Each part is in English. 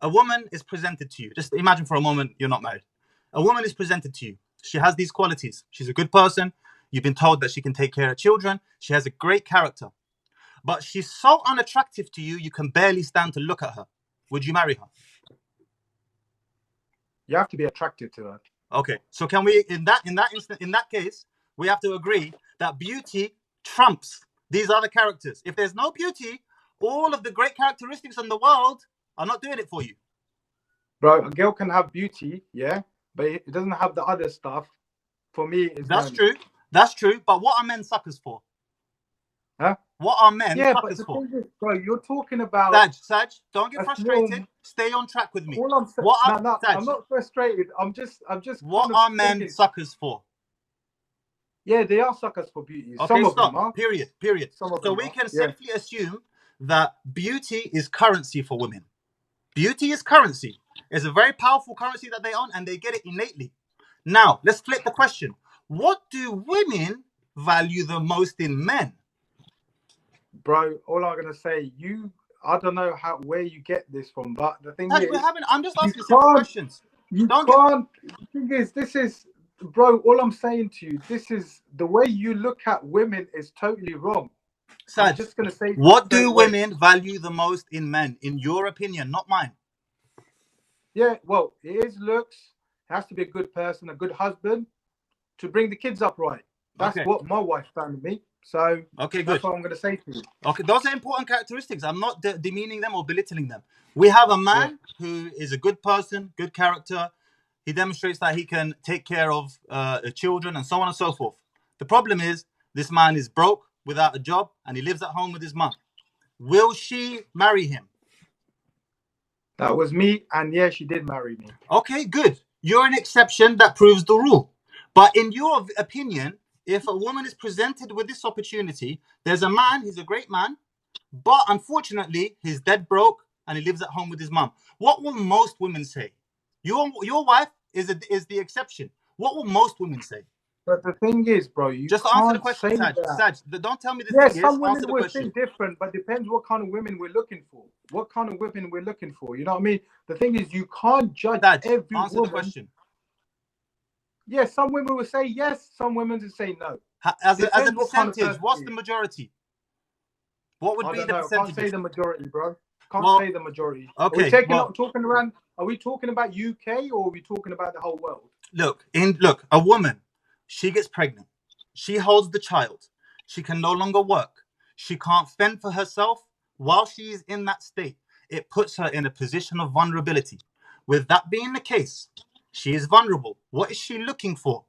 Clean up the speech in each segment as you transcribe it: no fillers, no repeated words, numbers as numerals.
A woman is presented to you. Just imagine for a moment you're not married. A woman is presented to you. She has these qualities. She's a good person. You've been told that she can take care of children. She has a great character. But she's so unattractive to you, you can barely stand to look at her. Would you marry her? You have to be attracted to her. Okay. So can we, in that case, we have to agree that beauty trumps these other characters. If there's no beauty, all of the great characteristics in the world are not doing it for you. Bro, a girl can have beauty, yeah, but it doesn't have the other stuff. For me, it's That's true. That's true. But what are men suckers for? Huh? What are men suckers for? Thing is, bro, you're talking about Saj, don't get frustrated. Stay on track with me. All I'm saying, I'm not frustrated. I'm just. What are men suckers for? Yeah, they are suckers for beauty. Okay, Some of them are. Period. So we can safely assume that beauty is currency for women. Beauty is currency. It's a very powerful currency that they own, and they get it innately. Now, let's flip the question. What do women value the most in men? Bro, all I'm gonna say, I don't know where you get this from, but the thing is, I'm just asking simple questions. The thing is, this is, bro, all I'm saying to you, this is the way you look at women is totally wrong. I'm just gonna say, what do women value the most in men, in your opinion, not mine? Yeah, well, it is looks. It has to be a good person, a good husband, to bring the kids up right. That's what my wife found me. So that's what I'm going to say to you. Okay, those are important characteristics. I'm not demeaning them or belittling them. We have a man who is a good person, good character. He demonstrates that he can take care of children and so on and so forth. The problem is this man is broke, without a job, and he lives at home with his mum. Will she marry him? That was me, and yeah, she did marry me. Okay, good. You're an exception that proves the rule. But in your opinion, if a woman is presented with this opportunity, there's a man, he's a great man, but unfortunately, he's dead broke and he lives at home with his mum. What will most women say? Your wife is the exception. What will most women say? But the thing is, bro, you just can't answer the question, Saj. Don't tell me the thing is. Some women will think different, but depends what kind of women we're looking for. What kind of women we're looking for. You know what I mean? The thing is, you can't judge every answer woman. The question. Yeah, some women will say yes, some women will say no. As a percentage, what's the majority? What would be the percentage? I can't say the majority, bro. Can't say the majority. Okay. Are we talking about UK or are we talking about the whole world? Look, a woman, she gets pregnant. She holds the child. She can no longer work. She can't fend for herself. While she is in that state, it puts her in a position of vulnerability. With that being the case, she is vulnerable. What is she looking for?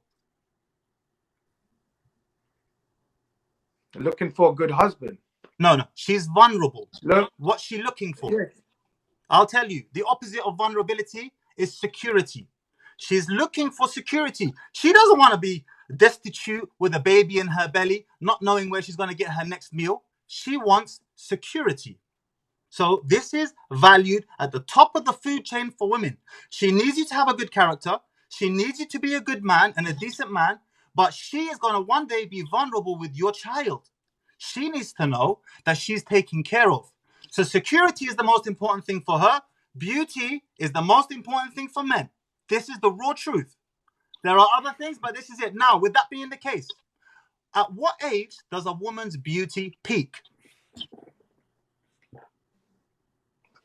Looking for a good husband. No. She's vulnerable. Look. What's she looking for? Yes. I'll tell you. The opposite of vulnerability is security. She's looking for security. She doesn't want to be destitute with a baby in her belly, not knowing where she's going to get her next meal. She wants security. So this is valued at the top of the food chain for women. She needs you to have a good character. She needs you to be a good man and a decent man. But she is going to one day be vulnerable with your child. She needs to know that she's taken care of. So security is the most important thing for her. Beauty is the most important thing for men. This is the raw truth. There are other things, but this is it. Now, with that being the case, at what age does a woman's beauty peak?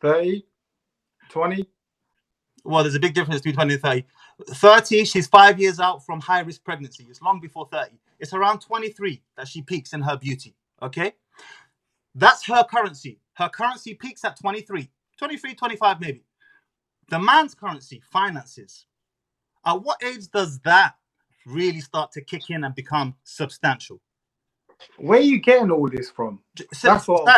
30, 20. Well, there's a big difference between 20 and 30. 30, she's 5 years out from high-risk pregnancy. It's long before 30. It's around 23 that she peaks in her beauty, okay? That's her currency. Her currency peaks at 23, 25 maybe. The man's currency, finances. At what age does that really start to kick in and become substantial? Where are you getting all this from? That's what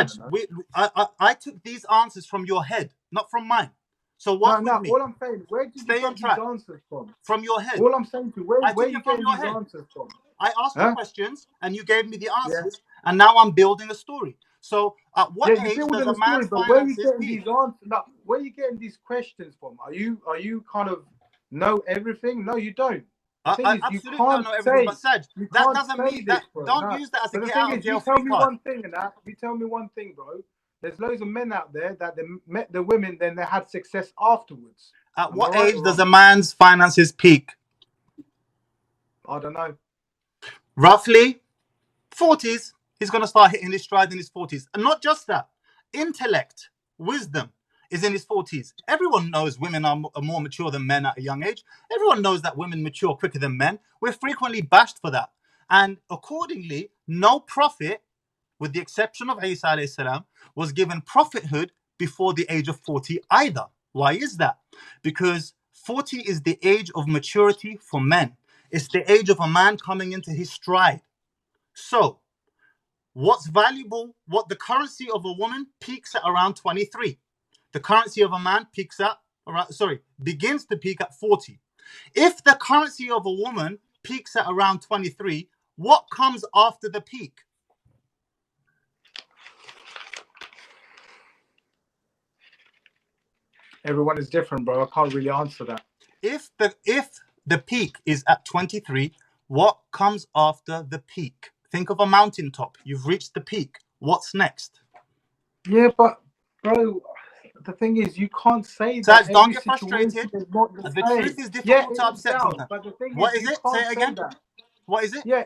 I took these answers from your head, not from mine. So what? No. All I'm saying, where did you get these answers from? From your head. All I'm saying to you, where are you getting these answers from? I asked you questions and you gave me the answers, and now I'm building a story. So at what age does a man's finances peak? Where are you getting these questions from? Are you kind of know everything? No, you don't. I absolutely don't know everything, but Saj, that doesn't mean that. Don't use that as a get out of jail free card. You tell me one thing, bro. there's loads of men out there that they met the women, then they had success afterwards. At what age does a man's finances peak? I don't know. Roughly 40s. He's going to start hitting his stride in his 40s. And not just that. Intellect, wisdom is in his 40s. Everyone knows women are more mature than men at a young age. Everyone knows that women mature quicker than men. We're frequently bashed for that. And accordingly, no prophet, with the exception of Isa alayhi salam, was given prophethood before the age of 40 either. Why is that? Because 40 is the age of maturity for men. It's the age of a man coming into his stride. So, what's valuable, what the currency of a woman peaks at around 23. The currency of a man begins to peak at 40. If the currency of a woman peaks at around 23, what comes after the peak? Everyone is different, bro. I can't really answer that. If the peak is at 23, what comes after the peak? Think of a mountaintop. You've reached the peak. What's next? Yeah, but bro, the thing is, you can't say that. So don't get frustrated. The truth is difficult to accept sometimes. But the thing what is it? Say it again. What is it? Yeah,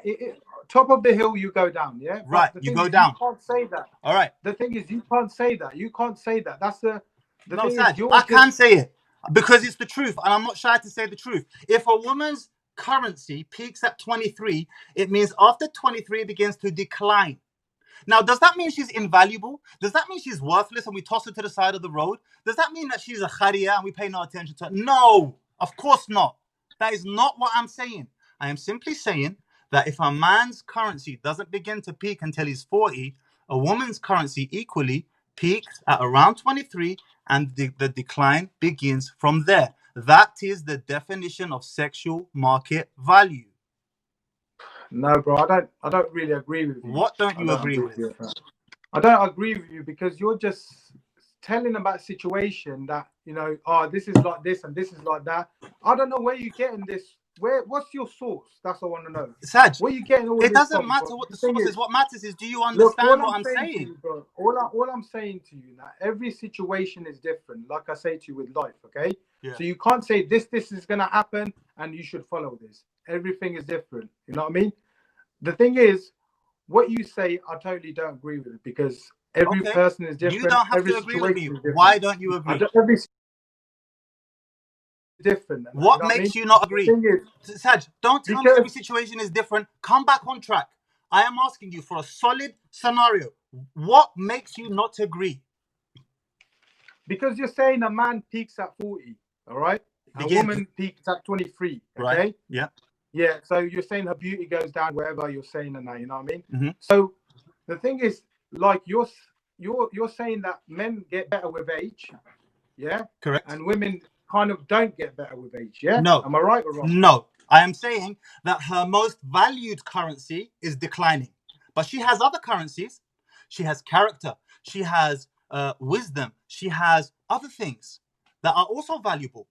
top of the hill, you go down. Yeah, right. You go down. You can't say that. All right. The thing is, you can't say that. You can't say that. That's the no, thing. Saj, I can say it because it's the truth, and I'm not shy to say the truth. If a woman's currency peaks at 23, it means after 23 it begins to decline. Now, does that mean she's invaluable? Does that mean she's worthless and we toss her to the side of the road? Does that mean that she's a kharia and we pay no attention to her? No, of course not. That is not what I'm saying. I am simply saying that if a man's currency doesn't begin to peak until he's 40, a woman's currency equally peaks at around 23 and the decline begins from there. That is the definition of sexual market value. No, bro, I don't really agree with you. What don't you agree with? I don't agree with you because you're just telling about a situation that, this is like this and this is like that. I don't know where you're getting this. What's your source? That's what I want to know. Saj, where you getting all it this doesn't from, matter bro? what the source is. What matters is, do you understand what I'm saying? You, bro, all I'm saying to you now, every situation is different. Like I say to you with life, okay? Yeah. So you can't say this is going to happen and you should follow this. Everything is different. You know what I mean? The thing is, what you say, I totally don't agree with it because every person is different. You don't have to agree with me. Why don't you agree? Every different. What makes you not agree? Saj, don't tell me every situation is different. Come back on track. I am asking you for a solid scenario. What makes you not agree? Because you're saying a man peaks at 40, all right? A woman peaks at 23, okay? Right. Yeah. Yeah, so you're saying her beauty goes down, wherever you're saying that, you know what I mean? Mm-hmm. So the thing is, like you're saying that men get better with age, yeah? Correct. And women kind of don't get better with age, yeah? No. Am I right or wrong? No. I am saying that her most valued currency is declining. But she has other currencies. She has character. She has wisdom. She has other things that are also valuable.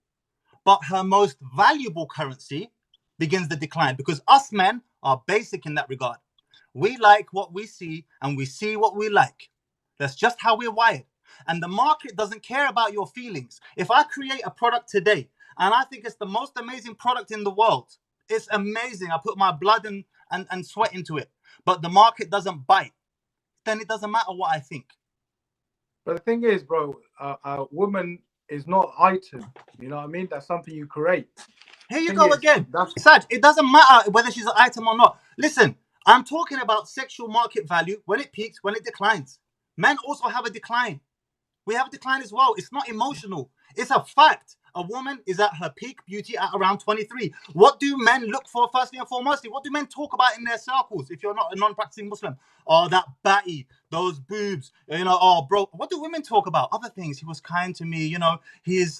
But her most valuable currency begins the decline because us men are basic in that regard. We like what we see and we see what we like. That's just how we're wired. And the market doesn't care about your feelings. If I create a product today and I think it's the most amazing product in the world, it's amazing. I put my blood and sweat into it, but the market doesn't bite, then it doesn't matter what I think. But the thing is, bro, a woman is not an item. You know what I mean? That's something you create. Here you go again. Saj, it doesn't matter whether she's an item or not. Listen, I'm talking about sexual market value when it peaks, when it declines. Men also have a decline. We have a decline as well. It's not emotional. It's a fact. A woman is at her peak beauty at around 23. What do men look for firstly and foremostly? What do men talk about in their circles if you're not a non-practicing Muslim? Oh, that batty, those boobs, oh, bro. What do women talk about? Other things. He was kind to me, he's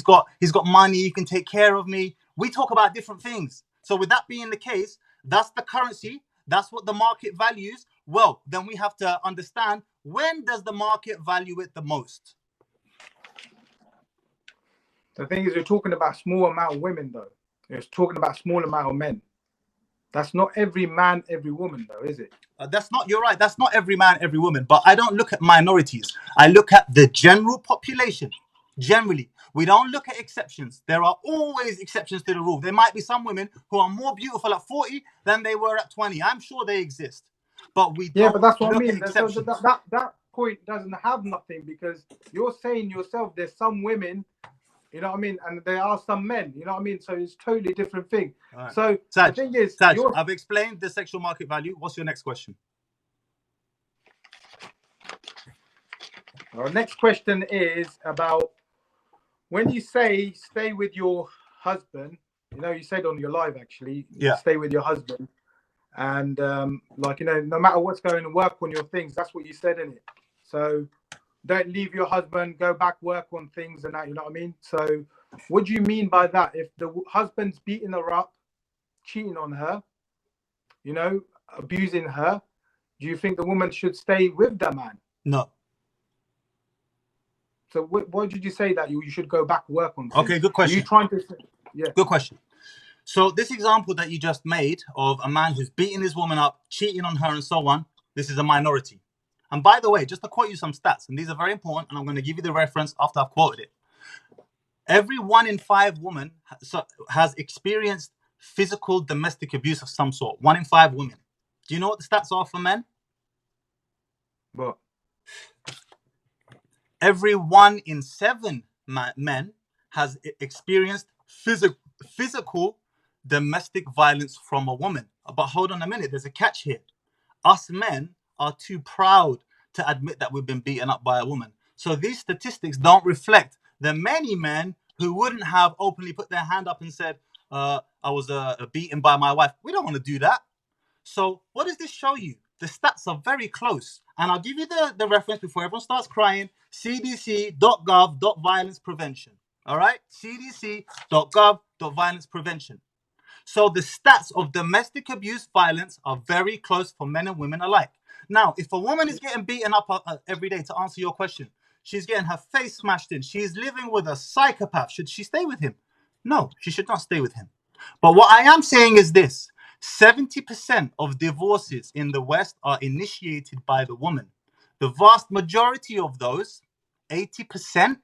got money, he can take care of me. We talk about different things. So with that being the case, that's the currency. That's what the market values. Well, then we have to understand, when does the market value it the most? The thing is, you're talking about small amount of women, though. You're talking about small amount of men. That's not every man, every woman, though, is it? That's not, you're right. That's not every man, every woman. But I don't look at minorities. I look at the general population. Generally, we don't look at exceptions. There are always exceptions to the rule. There might be some women who are more beautiful at 40 than they were at 20. I'm sure they exist. But we Yeah, don't but that's what I look at mean. So exceptions. that point doesn't have nothing, because you're saying yourself there's some women, you know what I mean, and there are some men, you know what I mean. So it's totally different thing. Right. So the thing is, Saj, I've explained the sexual market value. What's your next question? our next question is about when you say stay with your husband. You know, you said on your live actually, stay with your husband, and like, you know, no matter what's going to work on your things. That's what you said in it. So don't leave your husband, go back, work on things and that, you know what I mean? So what do you mean by that? If the husband's beating her up, cheating on her, you know, abusing her, do you think the woman should stay with the man? No. So why did you say that you should go back, work on things? Okay, good question. Are you trying to say, yeah. Good question. So this example that you just made of a man who's beating his woman up, cheating on her and so on, this is a minority. And by the way, just to quote you some stats, and these are very important, and I'm going to give you the reference after I've quoted it. Every 1 in 5 women has experienced physical domestic abuse of some sort. 1 in 5 women. Do you know what the stats are for men? What? Every 1 in 7 men has experienced physical domestic violence from a woman. But hold on a minute, there's a catch here. Us men are too proud to admit that we've been beaten up by a woman. So these statistics don't reflect the many men who wouldn't have openly put their hand up and said, I was beaten by my wife. We don't want to do that. So what does this show you? The stats are very close. And I'll give you the reference before everyone starts crying. cdc.gov.violence prevention. All right? cdc.gov.violence prevention. So the stats of domestic abuse violence are very close for men and women alike. Now, if a woman is getting beaten up every day, to answer your question, she's getting her face smashed in, she's living with a psychopath, should she stay with him? No, she should not stay with him. But what I am saying is this: 70% of divorces in the West are initiated by the woman. The vast majority of those, 80%,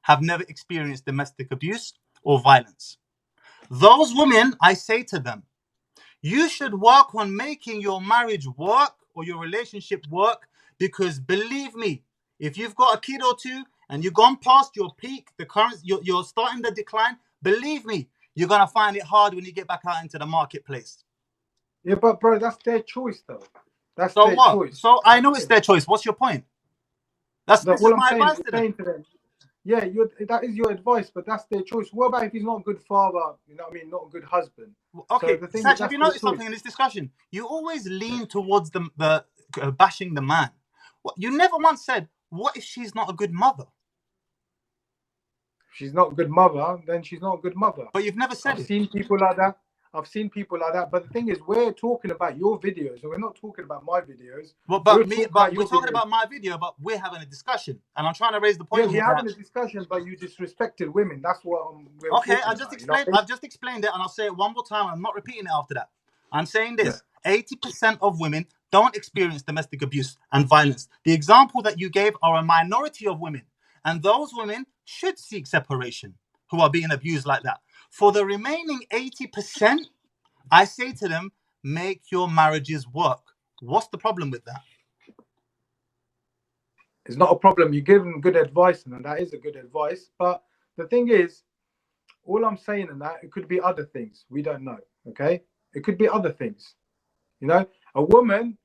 have never experienced domestic abuse or violence. Those women, I say to them, you should work on making your marriage work or your relationship work, because believe me, if you've got a kid or two and you've gone past your peak, you're starting the decline, believe me, you're going to find it hard when you get back out into the marketplace. Yeah, but bro, that's their choice though. That's so their what? choice. So I know it's their choice. What's your point? This is my advice to them. Yeah, that is your advice, but that's their choice. What about if he's not a good father? You know what I mean? Not a good husband. Okay, so Sach, have you noticed something in this discussion? You always lean towards the bashing the man. You never once said, what if she's not a good mother? If she's not a good mother, then she's not a good mother. But you've never said I've seen people like that. But the thing is, we're talking about your videos, and we're not talking about my videos. Well, we're talking about my video, but we're having a discussion, and I'm trying to raise the point. Yeah, we're having a discussion, but you disrespected women. That's what we're okay. I've just explained it, and I'll say it one more time. I'm not repeating it after that. I'm saying this: 80% of women don't experience domestic abuse and violence. The example that you gave are a minority of women, and those women should seek separation who are being abused like that. For the remaining 80%, I say to them, make your marriages work. What's the problem with that? It's not a problem. You give them good advice, and that is a good advice. But the thing is, all I'm saying in that, it could be other things. We don't know, okay? It could be other things. You know, a woman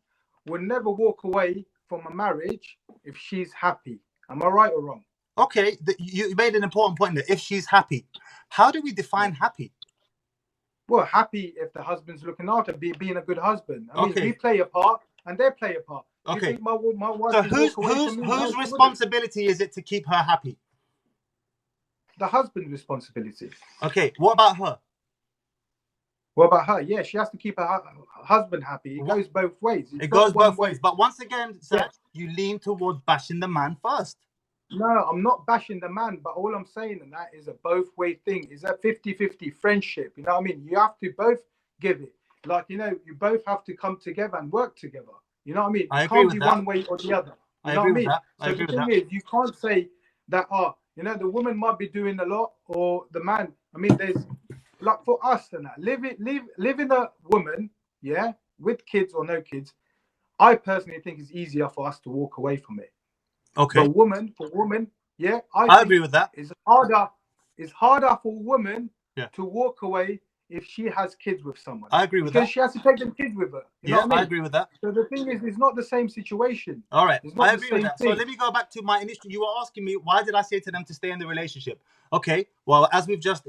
will never walk away from a marriage if she's happy. Am I right or wrong? Okay, you made an important point there. If she's happy. How do we define happy? Well, happy if the husband's looking after, being a good husband. I mean, we play a part and they play a part. Okay. You think my wife so whose responsibility is it to keep her happy? The husband's responsibility. Okay, what about her? What about her? Yeah, she has to keep her husband happy. It goes both ways. It goes both ways. But once again, Saj, you lean towards bashing the man first. No, I'm not bashing the man, but all I'm saying in that is a both way thing. It's a 50-50 friendship. You know what I mean? You have to both give it. like, you know, you both have to come together and work together. You know what I mean? I It agree can't with be that. one way or the other. You I know agree what I with mean? that. I So agree the with thing that. is, you can't say that, you know, the woman might be doing a lot or the man. I mean, there's like for us and that living a woman, yeah, with kids or no kids. I personally think it's easier for us to walk away from it. Okay. But for woman, yeah, I I think agree with that. it's harder for a woman Yeah. to walk away if she has kids with someone. I agree with because that. she has to take them kids with her. You know Yeah, what I mean? I agree with that. So the thing is, it's not the same situation. All right, It's I not the agree with same that. So thing. let me go back to my initial. You were asking me why did I say to them to stay in the relationship? Okay, well, as we've just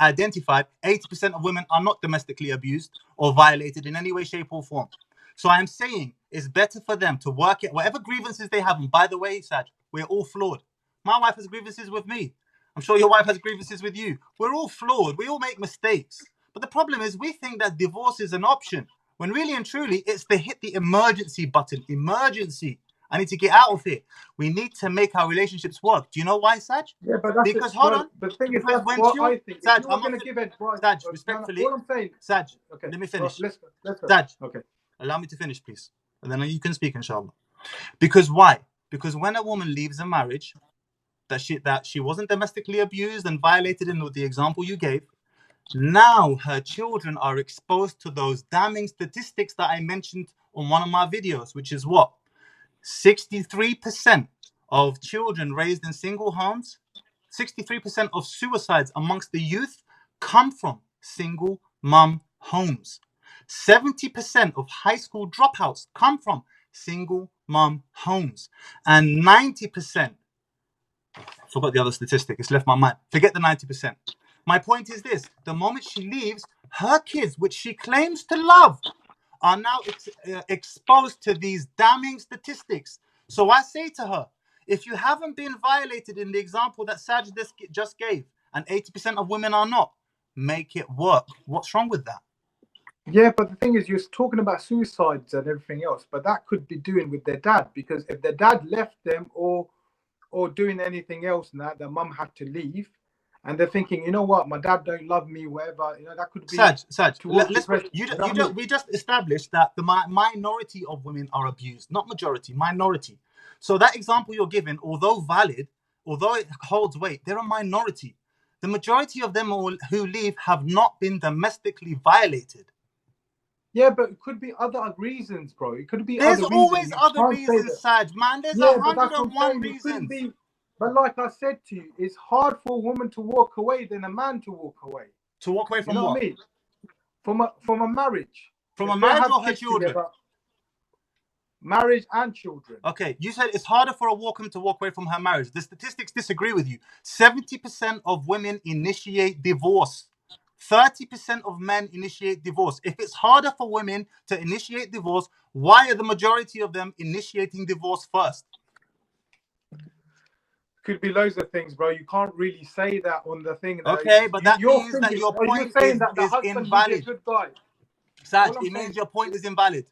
identified, 80% of women are not domestically abused or violated in any way, shape, or form. So I'm saying it's better for them to work it, whatever grievances they have. And by the way, Saj, we're all flawed. My wife has grievances with me. I'm sure your wife has grievances with you. We're all flawed. We all make mistakes. But the problem is we think that divorce is an option. When really and truly, it's to hit the emergency button. Emergency. I need to get out of here. We need to make our relationships work. Do you know why, Saj? Yeah, but that's it. Because, hold But on. the thing is, Because that's when what children... I think. If Saj, you were going to give advice, Saj, no, respectfully. all I'm saying. Saj, Okay, let me well, finish. let's go. Saj, Okay. allow me to finish, please. And then you can speak, inshallah. Because why? Because when a woman leaves a marriage that she wasn't domestically abused and violated in the example you gave, now her children are exposed to those damning statistics that I mentioned on one of my videos, which is what? 63% of children raised in single homes, 63% of suicides amongst the youth come from single mum homes. 70% of high school dropouts come from single mum homes. And 90%, I forgot the other statistic, it's left my mind. Forget the 90%. My point is this: the moment she leaves, her kids, which she claims to love, are now exposed to these damning statistics. So I say to her, if you haven't been violated in the example that Saj just gave, and 80% of women are not, make it work. What's wrong with that? Yeah, but the thing is, you're talking about suicides and everything else, but that could be doing with their dad, because if their dad left them or doing anything else, and that their mum had to leave, and they're thinking, you know what, my dad don't love me, whatever, you know, that could be Saj, towards let's depression. You know what I mean? we just established that the minority of women are abused, not majority, minority. So that example you're giving, although valid, although it holds weight, they're a minority. The majority of them who leave have not been domestically violated. Yeah, but it could be other reasons, bro. It could be There's other reasons. always You other can't say reasons, that. Saj, man. There's Yeah, but that's what I'm 101 saying. It could reasons. be. But like I said to you, it's hard for a woman to walk away than a man to walk away. To walk away You from know what? what I mean? From a marriage. From a If they marriage have or her kids children? together, marriage and children. Okay, you said it's harder for a woman to walk away from her marriage. The statistics disagree with you. 70% of women initiate divorce. 30% of men initiate divorce. If it's harder for women to initiate divorce, why are the majority of them initiating divorce first? Could be loads of things, bro. You can't really say that on the thing. Okay, but that You're means that thinking, your are you point saying that the is husband will be a invalid. good guy? Saj, All I'm it saying, means your point is invalid.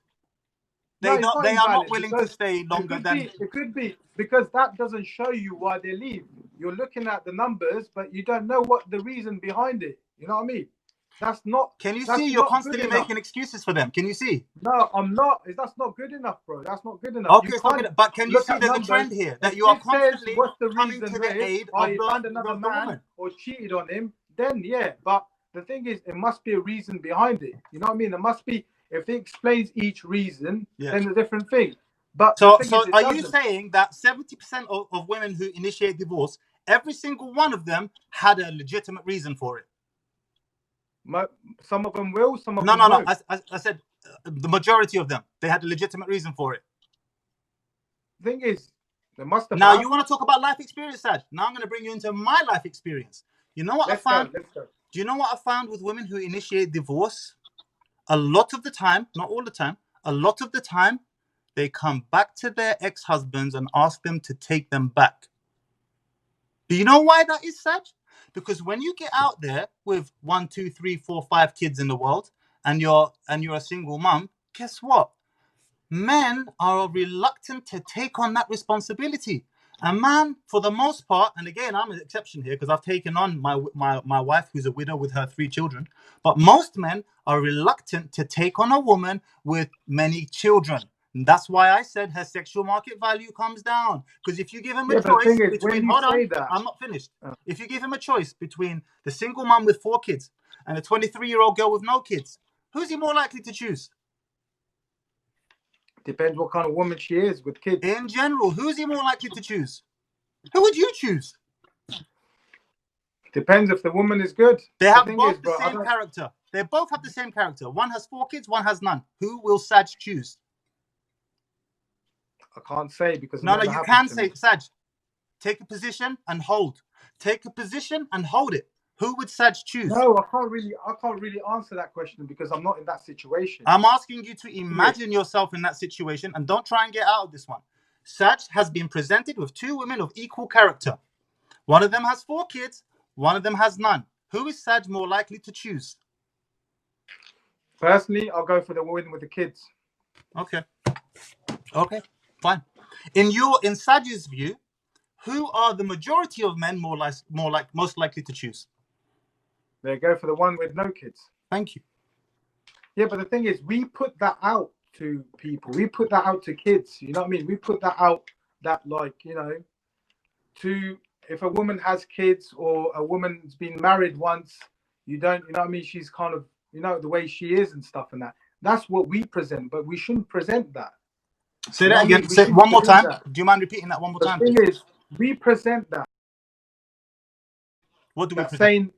no, They it's don't. not They are not invalid, willing to because stay longer than. it could be because that doesn't show you why they leave. You're looking at the numbers, but you don't know what the reason behind it. You know what I mean? That's not. Can you That's see? You're not good constantly enough. making excuses for them. Can you see? No, I'm not. That's not good enough, bro. That's not good enough. You Okay, it's not can't good. But can you look see at there's a numbers. trend here that If you are it says constantly what's the coming reason to the is, aid I of found another the man woman? or cheated on him, then yeah. But the thing is, it must be a reason behind it. You know what I mean? There must be. If it explains each reason, Yeah. then a different thing. But the So, thing so is, it are you doesn't. saying that 70% of women who initiate divorce, every single one of them had a legitimate reason for it? Some of them will, some of No, them no, no. won't. I said the majority of them, they had a legitimate reason for it. Thing is, they must have. Now, you want to talk about life experience, Saj? Now I'm going to bring you into my life experience. You know what Let's I found? go. Let's go. Do you know what I found with women who initiate divorce? A lot of the time, not all the time, a lot of the time, they come back to their ex-husbands and ask them to take them back. Do you know why that is, Saj? Because when you get out there with 1, 2, 3, 4, 5 kids in the world, and you're a single mum, guess what? Men are reluctant to take on that responsibility. A man, for the most part, and again, I'm an exception here because I've taken on my wife who's a widow with her 3 children. But most men are reluctant to take on a woman with many children. And that's why I said her sexual market value comes down. Because if you give him a Yeah, but the choice thing is, between, when you hold on, say that, I'm not finished. If you give him a choice between the single mom with 4 kids and a 23-year-old girl with no kids, who's he more likely to choose? depends what kind of woman she is with kids. In general, who's he more likely to choose? Who would you choose? Depends if the woman is good. They The have thing both is, the bro, same character. They both have the same character. One has 4 kids, one has none. Who will Saj choose? I can't say because it No, never you happened can to say, me. Saj, take a position and hold. Take a position and hold it. Who would Saj choose? No, I can't really answer that question because I'm not in that situation. I'm asking you to imagine yourself in that situation and don't try and get out of this one. Saj has been presented with 2 women of equal character. One of them has 4 kids, one of them has none. Who is Saj more likely to choose? Personally, I'll go for the woman with the kids. Okay, fine. In Saj's view, who are the majority of men most likely to choose? They go for the one with no kids. Thank you. Yeah, but the thing is, we put that out to people. We put that out to kids. You know what I mean? We put that out that, like, you know, to if a woman has kids or a woman's been married once, you know what I mean? She's kind of, you know, the way she is and stuff and that. That's what we present, but we shouldn't present that. Say that again. Say one more time. Do you mind repeating that one more time? The thing is, we present that. What do we present? Saying,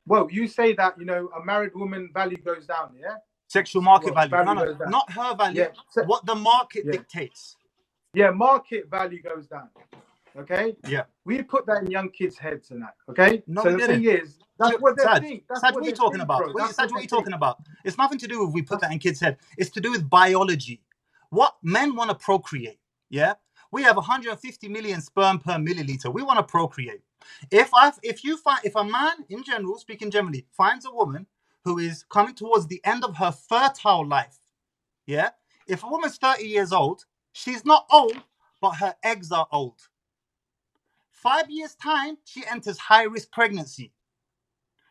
well, you say that, you know, a married woman value goes down, yeah? Sexual market value. No, not her value. Yeah. What the market dictates. Yeah, market value goes down. Okay? Yeah. We put that in young kids' heads and that. Okay? No, so we the didn't. thing is, that's what they think. That's Saj, what are you talking about? Saj, what are you talking about? It's nothing to do with we put that in kids' head. It's to do with biology. What men want to procreate. Yeah? We have 150 million sperm per milliliter. We want to procreate. If a man, in general, speaking generally, finds a woman who is coming towards the end of her fertile life, yeah? If a woman's 30 years old, she's not old, but her eggs are old. 5 years' time, she enters high-risk pregnancy.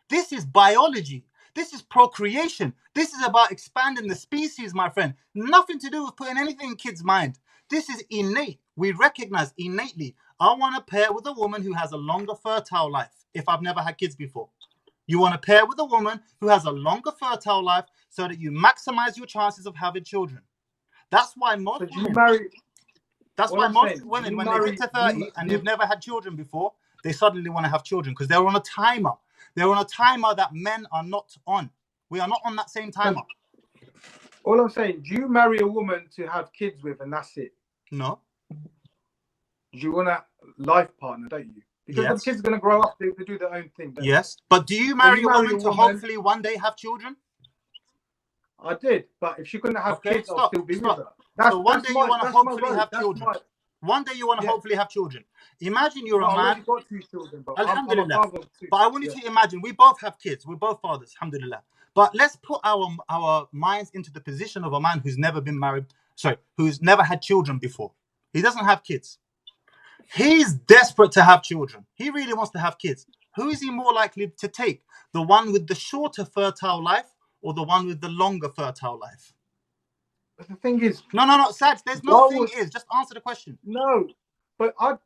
This is biology. This is procreation. This is about expanding the species, my friend. Nothing to do with putting anything in kids' mind. This is innate. We recognize innately. I want to pair with a woman who has a longer fertile life if I've never had kids before. You want to pair with a woman who has a longer fertile life so that you maximize your chances of having children. That's why most women... That's why most women, when they get to 30 and they've never had children before, they suddenly want to have children because they're on a timer. They're on a timer that men are not on. We are not on that same timer. All I'm saying, do you marry a woman to have kids with and that's it? No. You want a life partner, don't you? Because the kids are going to grow up, they do their own thing. Yes. But do you marry a woman to hopefully one day have children? I did. But if she couldn't have kids, I'll still be with her. So one day you want to hopefully have children. One day you want to hopefully have children. Imagine you're a man. I've got 2 children, bro. Alhamdulillah. But I want you to imagine, we both have kids. We're both fathers, alhamdulillah. But let's put our minds into the position of a man who's never been married, who's never had children before. He doesn't have kids. He's desperate to have children. He really wants to have kids. Who is he more likely to take? The one with the shorter fertile life or the one with the longer fertile life? But the thing is... No, Saj, there's no thing is. Just answer the question. No, but I'll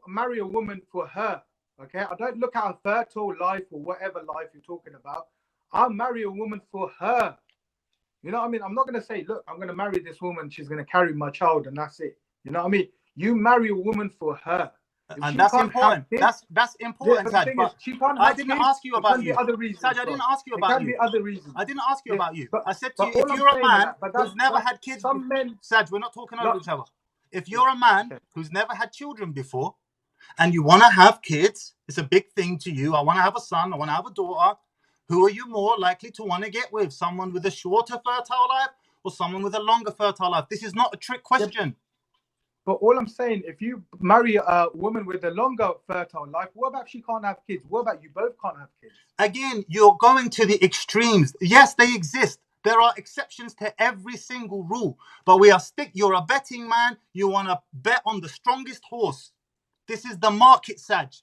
marry a woman for her, okay? I don't look at her fertile life or whatever life you're talking about. I'll marry a woman for her. You know what I mean? I'm not going to say, look, I'm going to marry this woman, she's going to carry my child, and that's it. You know what I mean? You marry a woman for her. And that's important. That's important, Saj. But I didn't ask you about you. Saj, I didn't ask you about you. Other reasons. I didn't ask you about you. I said to you, if you're a man who's never had kids, Saj, we're not talking over each other. If you're a man who's never had children before and you want to have kids, it's a big thing to you. I want to have a son. I want to have a daughter. Who are you more likely to want to get with? Someone with a shorter fertile life or someone with a longer fertile life? This is not a trick question. But all I'm saying, if you marry a woman with a longer fertile life, what about if she can't have kids? What about you both can't have kids? Again, you're going to the extremes. Yes, they exist. There are exceptions to every single rule. But you're a betting man. You want to bet on the strongest horse. This is the market, Saj.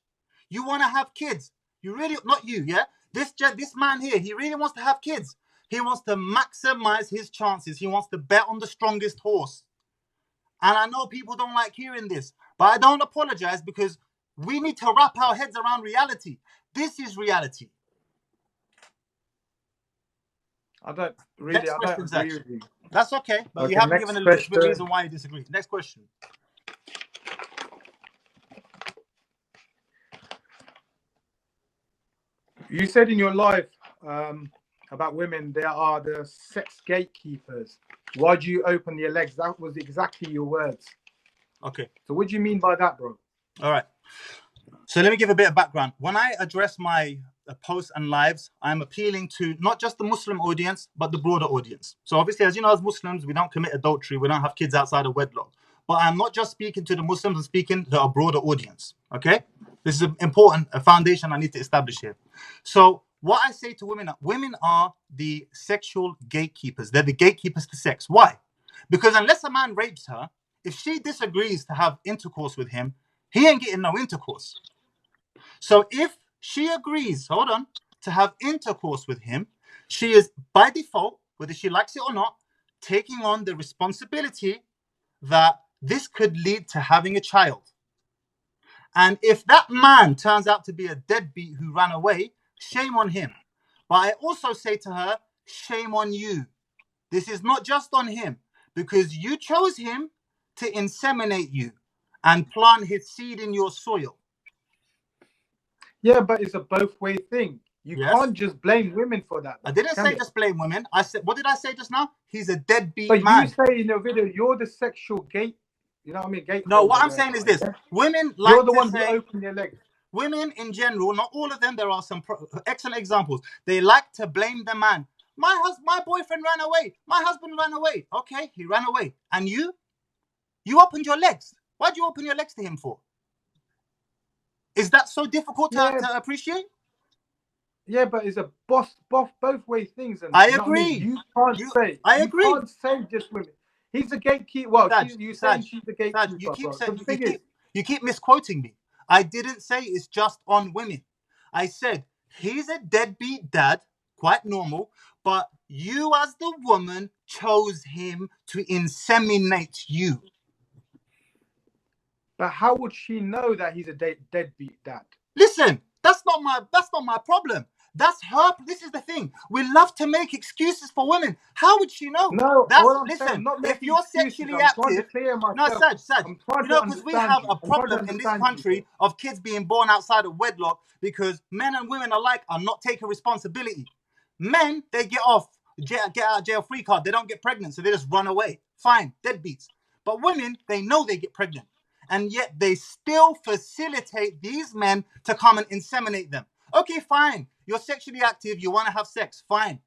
You want to have kids. You really, not you, yeah? This man here, he really wants to have kids. He wants to maximize his chances. He wants to bet on the strongest horse. And I know people don't like hearing this, but I don't apologize because we need to wrap our heads around reality. This is reality. I don't agree with you. That's okay, but Okay, you haven't given a legitimate reason why you disagree. Next question. You said in your life about women, there are the sex gatekeepers. Why do you open your legs? That was exactly your words. Okay. So what do you mean by that, bro? All right. So let me give a bit of background. When I address my posts and lives, I'm appealing to not just the Muslim audience, but the broader audience. So obviously, as you know, as Muslims, we don't commit adultery. We don't have kids outside of wedlock. But I'm not just speaking to the Muslims, I'm speaking to a broader audience. Okay? This is an important foundation I need to establish here. So what I say to women are the sexual gatekeepers. They're the gatekeepers to sex. Why? Because unless a man rapes her, if she disagrees to have intercourse with him, he ain't getting no intercourse. So if she agrees, to have intercourse with him, she is by default, whether she likes it or not, taking on the responsibility that this could lead to having a child. And if that man turns out to be a deadbeat who ran away, shame on him. But I also say to her, shame on you. This is not just on him, because you chose him to inseminate you and plant his seed in your soil. Yeah, but it's a both-way thing. You can't just blame women for that. I didn't say just blame women. I said, what did I say just now? He's a deadbeat man. But you say in the video, you're the sexual gate. You know what I mean? Gate. No, what I'm saying is this: women like you're the to one say, who opened their legs. Women in general, not all of them. There are some excellent examples. They like to blame the man. My boyfriend ran away. My husband ran away. Okay, he ran away, and you opened your legs. Why'd you open your legs to him for? Is that so difficult to appreciate? Yeah, but it's a both way things. And I agree. You can't say. I agree. You can't say just women. He's a gatekeeper. Well, you saying she's the gatekeeper. You keep misquoting me. I didn't say it's just on women. I said he's a deadbeat dad, quite normal, but you as the woman chose him to inseminate you. But how would she know that he's a deadbeat dad? Listen, that's not my problem. That's her. This is the thing. We love to make excuses for women. How would she know? No, listen. If you're sexually active, Saj. Because we have a problem in this country of kids being born outside of wedlock because men and women alike are not taking responsibility. Men, they get out of jail free card. They don't get pregnant, so they just run away. Fine, deadbeats. But women, they know they get pregnant, and yet they still facilitate these men to come and inseminate them. Okay, fine. You're sexually active. You want to have sex. Fine.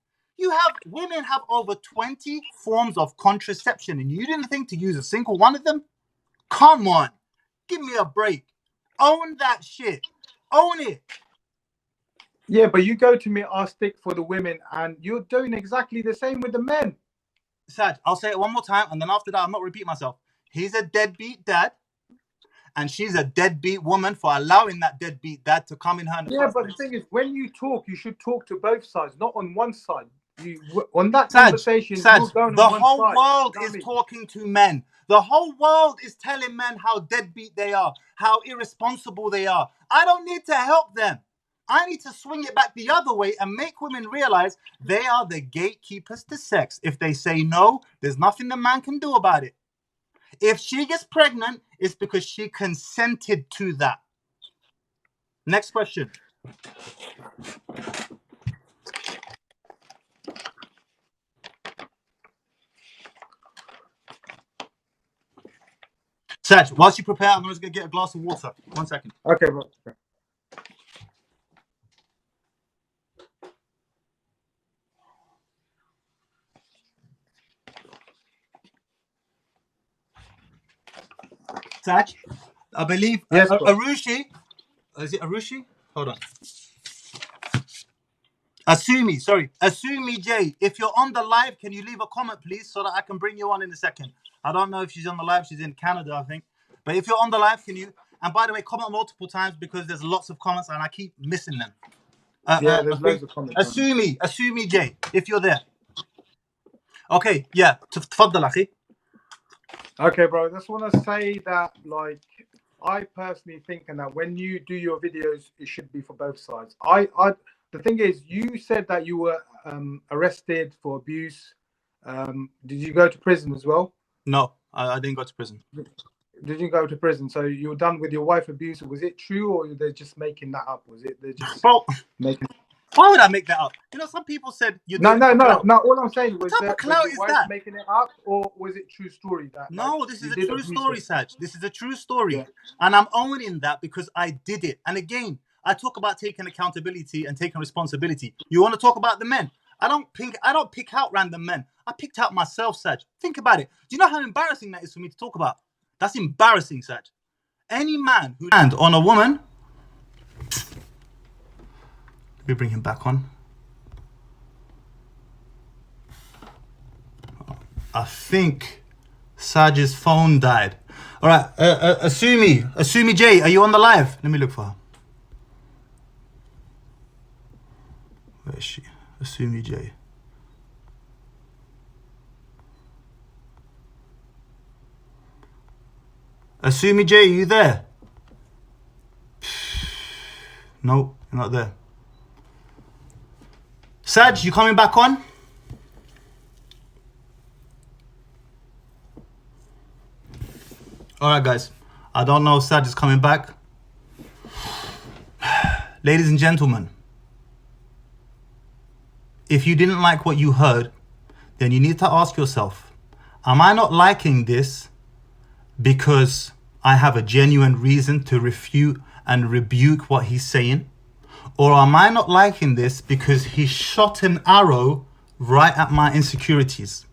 Women have over 20 forms of contraception, and you didn't think to use a single one of them? Come on. Give me a break. Own that shit. Own it. Yeah, but you go to me, I'll stick for the women, and you're doing exactly the same with the men. Sad. I'll say it one more time, and then after that, I'll not repeat myself. He's a deadbeat dad. And she's a deadbeat woman for allowing that deadbeat dad to come in her. Yeah, but the thing is, when you talk, you should talk to both sides, not on one side. On that conversation, the whole world is talking to men. The whole world is telling men how deadbeat they are, how irresponsible they are. I don't need to help them. I need to swing it back the other way and make women realize they are the gatekeepers to sex. If they say no, there's nothing the man can do about it. If she gets pregnant, it's because she consented to that. Next question. Saj, whilst you prepare, I'm just going to get a glass of water. 1 second. Okay, bro. Saj, I believe Arushi. Is it Arushi? Hold on. Asumi J. If you're on the live, can you leave a comment, please, so that I can bring you on in a second? I don't know if she's on the live. She's in Canada, I think. But if you're on the live, can you? And by the way, comment multiple times because there's lots of comments and I keep missing them. Yeah, there's loads of comments. Asumi J. If you're there. Okay, yeah. تفضل أخي. Okay, bro. I just want to say that, like, I personally think that when you do your videos, it should be for both sides. The thing is, you said that you were arrested for abuse. Did you go to prison as well? No, I didn't go to prison. Did you go to prison? So you were done with your wife abuse. Was it true, or they're just making that up? Was it they're just making? Why would I make that up? You know, some people said you. No. All I'm saying was what type of clout is that? Making it up, or was it true story? That no, this is a true story, Saj. This is a true story, and I'm owning that because I did it. And again, I talk about taking accountability and taking responsibility. You want to talk about the men? I don't pick out random men. I picked out myself, Saj. Think about it. Do you know how embarrassing that is for me to talk about? That's embarrassing, Saj. Any man who hand on a woman. Let me bring him back on. I think Saj's phone died. All right, Asumi J, are you on the live? Let me look for her. Where is she? Asumi J. Asumi J, are you there? No, you're not there. Saj, you coming back on? All right, guys. I don't know if Saj is coming back. Ladies and gentlemen, if you didn't like what you heard, then you need to ask yourself, am I not liking this because I have a genuine reason to refute and rebuke what he's saying? Or am I not liking this because he shot an arrow right at my insecurities?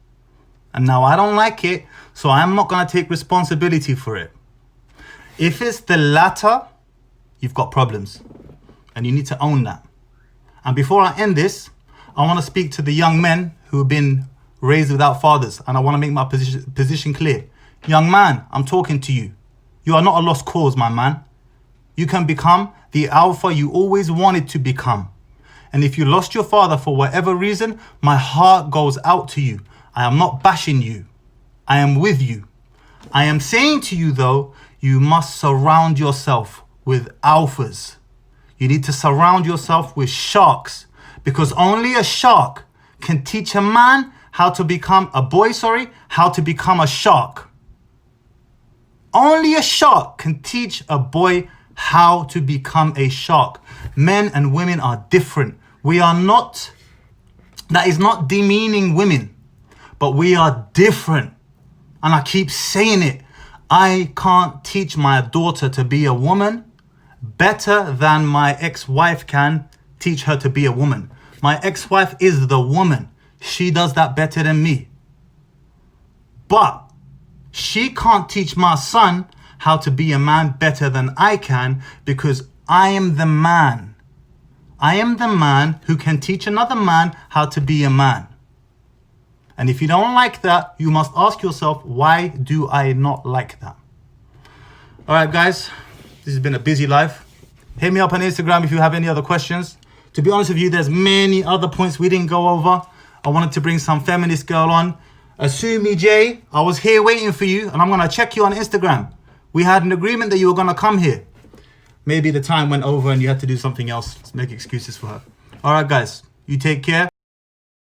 And now I don't like it, so I'm not going to take responsibility for it. If it's the latter, you've got problems. And you need to own that. And before I end this, I want to speak to the young men who have been raised without fathers. And I want to make my position clear. Young man, I'm talking to you. You are not a lost cause, my man. You can become the alpha you always wanted to become. And if you lost your father for whatever reason, my heart goes out to you. I am not bashing you. I am with you. I am saying to you, though, you must surround yourself with alphas. You need to surround yourself with sharks, because only a shark can teach a man how to become how to become a shark. Only a shark can teach a boy how to become a shark. Men and women are different. We are not, that is not demeaning women, but we are different. And I keep saying it. I can't teach my daughter to be a woman better than my ex-wife can teach her to be a woman. My ex-wife is the woman. She does that better than me. But she can't teach my son how to be a man better than I can, because I am the man. I am the man who can teach another man how to be a man. And if you don't like that, you must ask yourself, why do I not like that? All right, guys, this has been a busy life. Hit me up on Instagram if you have any other questions. To be honest with you, there's many other points we didn't go over. I wanted to bring some feminist girl on. Asumi J, I was here waiting for you, and I'm going to check you on Instagram. We had an agreement that you were going to come here. Maybe the time went over and you had to do something else to make excuses for her. All right, guys, you take care.